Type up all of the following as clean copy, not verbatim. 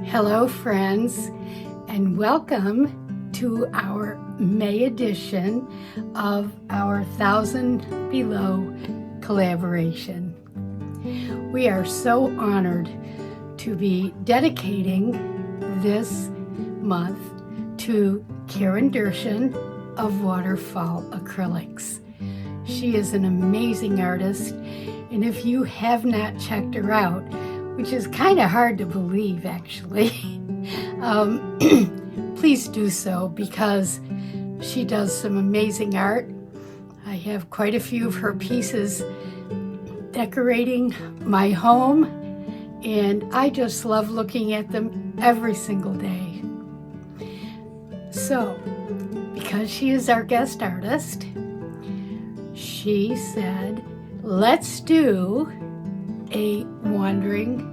Hello friends, and welcome to our May edition of our 1,000 Below collaboration. We are so honored to be dedicating this month to Karen Durishin of Waterfall Acrylics. She is an amazing artist, and if you have not checked her out, which is kind of hard to believe actually, please do so because she does some amazing art. I have quite a few of her pieces decorating my home, and I just love looking at them every single day. So, because she is our guest artist, she said, let's do a wandering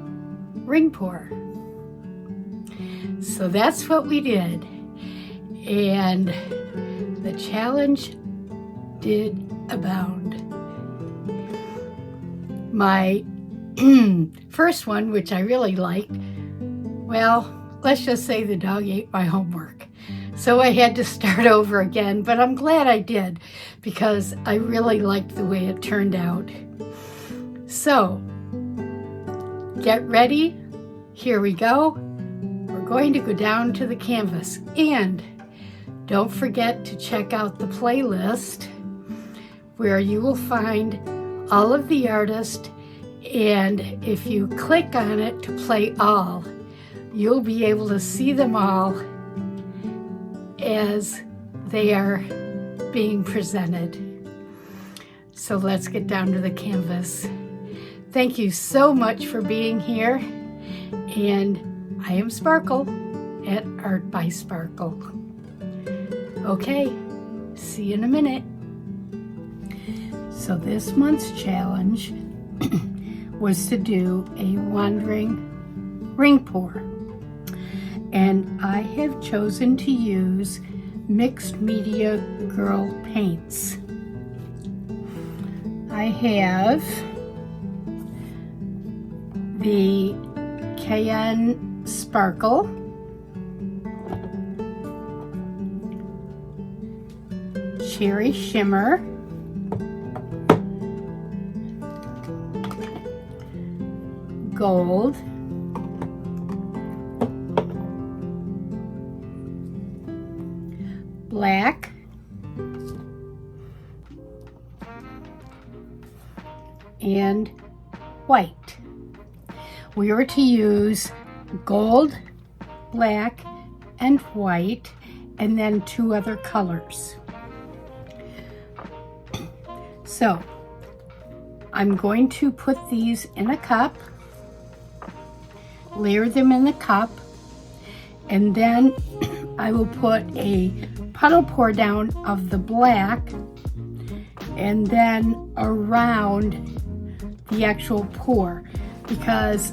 ring pour. So that's what we did, and the challenge did abound. My first one, which I really liked, well, let's just say the dog ate my homework. So I had to start over again, but I'm glad I did because I really liked the way it turned out. So, get ready. Here we go. We're going to go down to the canvas, and don't forget to check out the playlist where you will find all of the artists, and if you click on it to play all, you'll be able to see them all as they are being presented. So let's get down to the canvas. Thank you so much for being here, and I am Sparkle at Art by Sparkle. Okay, see you in a minute. So this month's challenge was to do a wandering ring pour, and I have chosen to use mixed media girl paints. I have the Cayenne Sparkle, Cherry Shimmer, Gold, Black, and White. We are to use gold, black, and white, and then two other colors. So, I'm going to put these in a cup, layer them in the cup, and then I will put a puddle pour down of the black, and then around the actual pour, because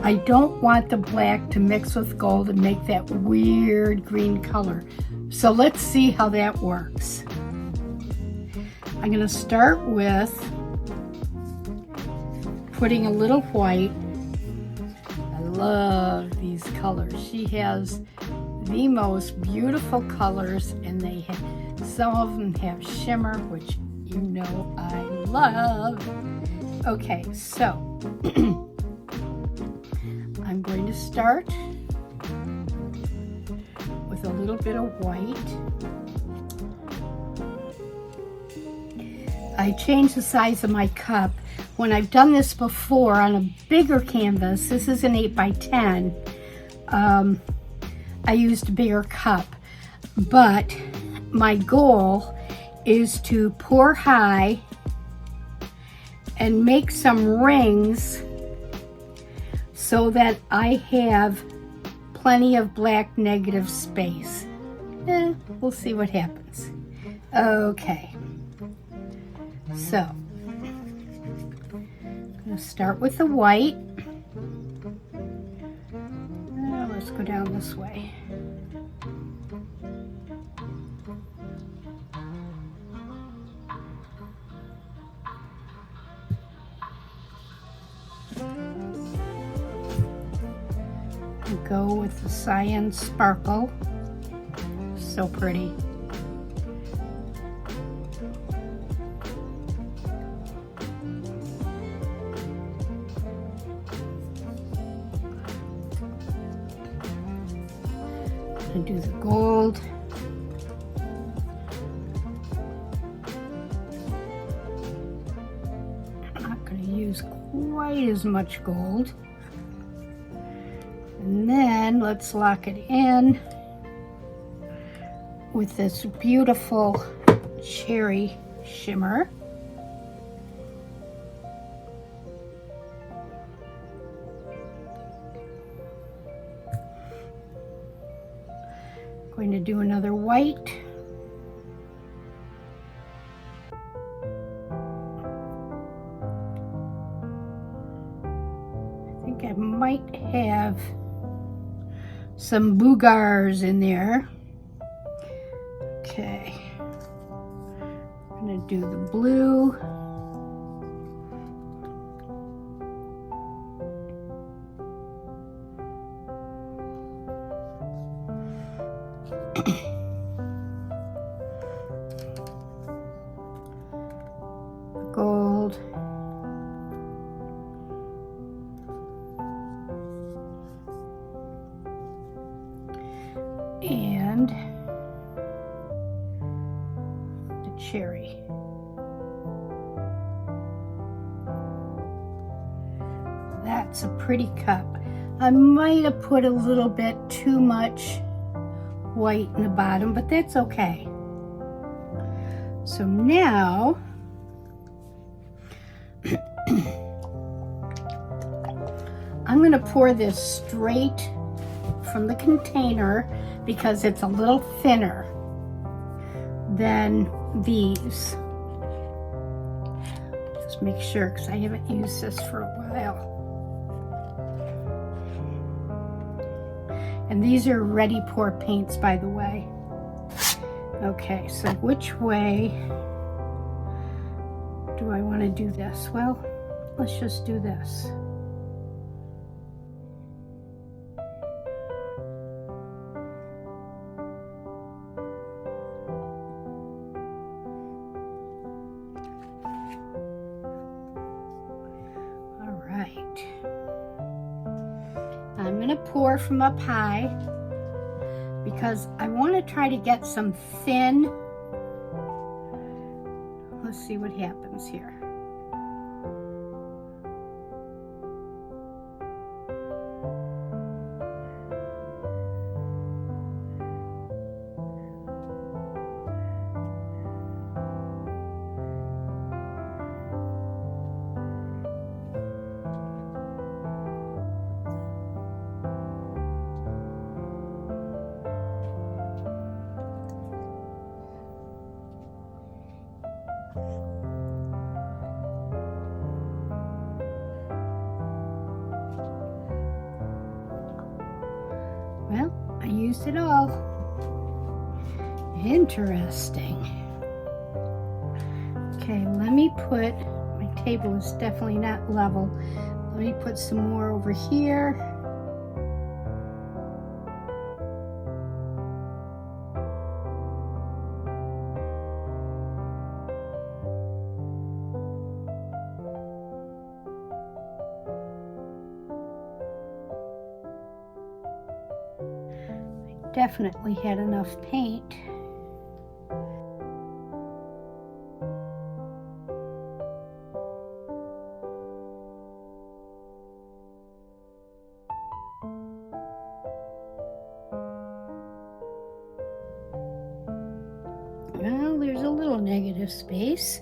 I don't want the black to mix with gold and make that weird green color. So let's see how that works. I'm going to start with putting a little white. I love these colors. She has the most beautiful colors, and they have, some of them have shimmer, which you know I love. Okay, so I'm going to start with a little bit of white. I changed the size of my cup. When I've done this before on a bigger canvas, this is an 8 by 10, I used a bigger cup, but my goal is to pour high and make some rings so that I have plenty of black negative space. We'll see what happens. Okay, so I'm going to start with the white. Let's go down this way. go with the cyan sparkle. So pretty. And do the gold. I'm not going to use quite as much gold. And then let's lock it in with this beautiful cherry shimmer. Going to do another white. I think I might have some boogars in there. Okay. I'm going to do the blue. Gold. And the cherry. That's a pretty cup. I might have put a little bit too much white in the bottom, but that's okay. So now I'm going to pour this straight from the container because it's a little thinner than these. Just make sure, because I haven't used this for a while. And these are ready pour paints, by the way. Okay, so which way do I want to do this? Well, let's just do this. All right. I'm going to pour from up high because I want to try to get some thin. Let's see what happens here. Well, I used it all. Interesting. Okay, let me put, my table is definitely not level. Let me put some more over here. Definitely had enough paint. Well, there's a little negative space.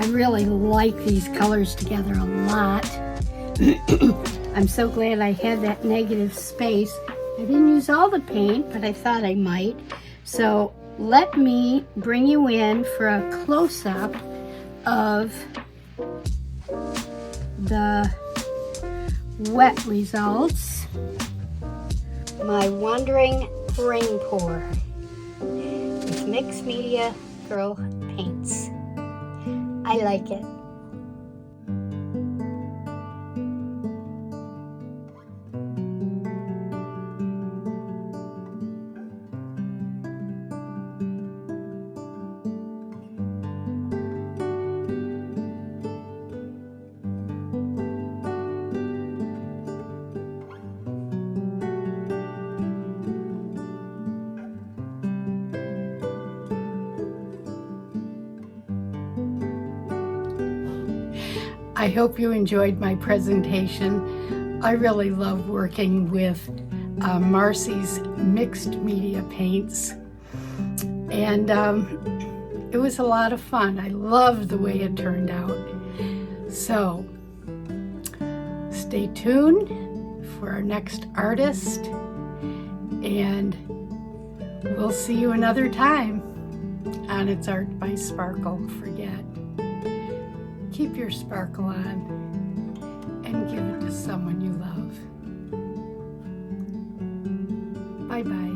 I really like these colors together a lot. I'm so glad I had that negative space. I didn't use all the paint, but I thought I might. So let me bring you in for a close-up of the wet results. My Wandering Ring Pour with Mixed Media Girl Paints. I like it. I hope you enjoyed my presentation. I really love working with Marcy's mixed media paints, and it was a lot of fun. I loved the way it turned out. So stay tuned for our next artist, and we'll see you another time on It's Art by Sparkle. Forget. Keep your sparkle on and give it to someone you love. Bye-bye.